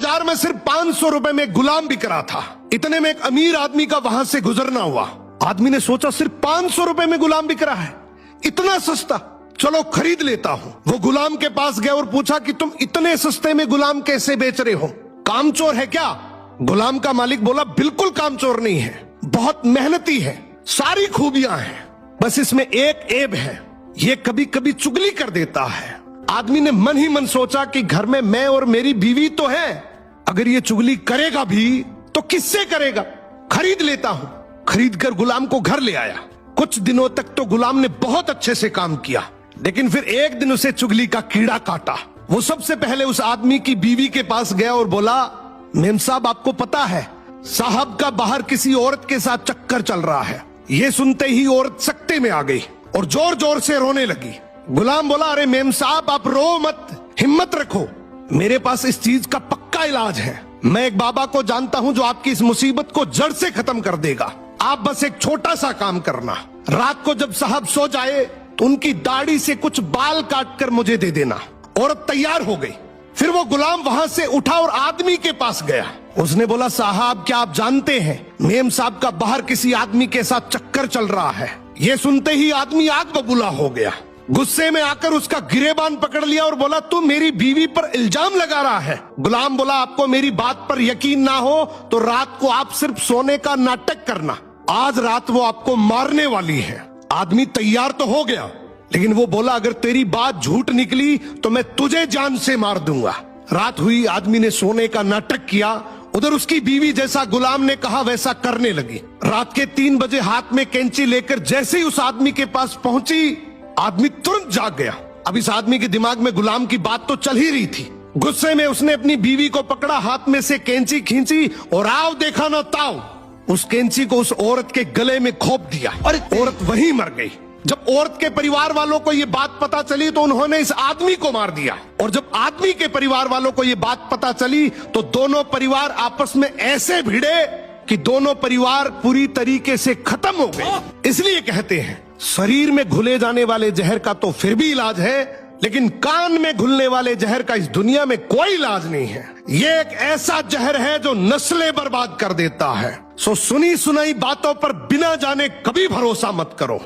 बाजार में सिर्फ 500 रुपए में गुलाम बिक रहा था। इतने में एक अमीर आदमी का वहां से गुजरना हुआ। आदमी ने सोचा सिर्फ 500 रुपए में गुलाम बिक रहा है, इतना सस्ता, चलो खरीद लेता हूँ। वो गुलाम के पास गया और पूछा कि तुम इतने सस्ते में गुलाम कैसे बेच रहे हो, कामचोर है क्या? गुलाम का मालिक बोला बिल्कुल कामचोर नहीं है, बहुत मेहनती है, सारी खूबियां हैं, बस इसमें एक ऐब है, ये कभी कभी चुगली कर देता है। आदमी ने मन ही मन सोचा कि घर में मैं और मेरी बीवी तो है, अगर ये चुगली करेगा भी तो किससे करेगा, खरीद लेता हूं। खरीद कर गुलाम को घर ले आया। कुछ दिनों तक तो गुलाम ने बहुत अच्छे से काम किया, लेकिन फिर एक दिन उसे चुगली का कीड़ा काटा। वो सबसे पहले उस आदमी की बीवी के पास गया और बोला, मेम साहब आपको पता है साहब का बाहर किसी औरत के साथ चक्कर चल रहा है। ये सुनते ही औरत सकते में आ गई और जोर जोर से रोने लगी। गुलाम बोला, अरे मेम साहब आप रो मत, हिम्मत रखो, मेरे पास इस चीज का पक्का इलाज है। मैं एक बाबा को जानता हूं जो आपकी इस मुसीबत को जड़ से खत्म कर देगा। आप बस एक छोटा सा काम करना, रात को जब साहब सो जाए तो उनकी दाढ़ी से कुछ बाल काट कर मुझे दे देना। औरत तैयार हो गई। फिर वो गुलाम वहां से उठा और आदमी के पास गया। उसने बोला, साहब क्या आप जानते हैं मेम साहब का बाहर किसी आदमी के साथ चक्कर चल रहा है। ये सुनते ही आदमी आग बबूला हो गया। गुस्से में आकर उसका गिरेबान पकड़ लिया और बोला, तू मेरी बीवी पर इल्जाम लगा रहा है। गुलाम बोला, आपको मेरी बात पर यकीन ना हो तो रात को आप सिर्फ सोने का नाटक करना, आज रात वो आपको मारने वाली है। आदमी तैयार तो हो गया, लेकिन वो बोला, अगर तेरी बात झूठ निकली तो मैं तुझे जान से मार दूंगा। रात हुई, आदमी ने सोने का नाटक किया। उधर उसकी बीवी जैसा गुलाम ने कहा वैसा करने लगी। रात के 3 बजे हाथ में कैंची लेकर जैसे ही उस आदमी के पास पहुंची, आदमी तुरंत जाग गया। अब इस आदमी के दिमाग में गुलाम की बात तो चल ही रही थी। गुस्से में उसने अपनी बीवी को पकड़ा, हाथ में से कैंची खींची और आओ देखा ना ताओ, उस कैंची को उस औरत के गले में खोप दिया और औरत वहीं मर गई। जब औरत के परिवार वालों को ये बात पता चली तो उन्होंने इस आदमी को मार दिया, और जब आदमी के परिवार वालों को ये बात पता चली तो दोनों परिवार आपस में ऐसे भिड़े कि दोनों परिवार पूरी तरीके से खत्म हो गए। इसलिए कहते हैं शरीर में घुले जाने वाले जहर का तो फिर भी इलाज है, लेकिन कान में घुलने वाले जहर का इस दुनिया में कोई इलाज नहीं है। ये एक ऐसा जहर है जो नस्लें बर्बाद कर देता है। सो सुनी सुनाई बातों पर बिना जाने कभी भरोसा मत करो।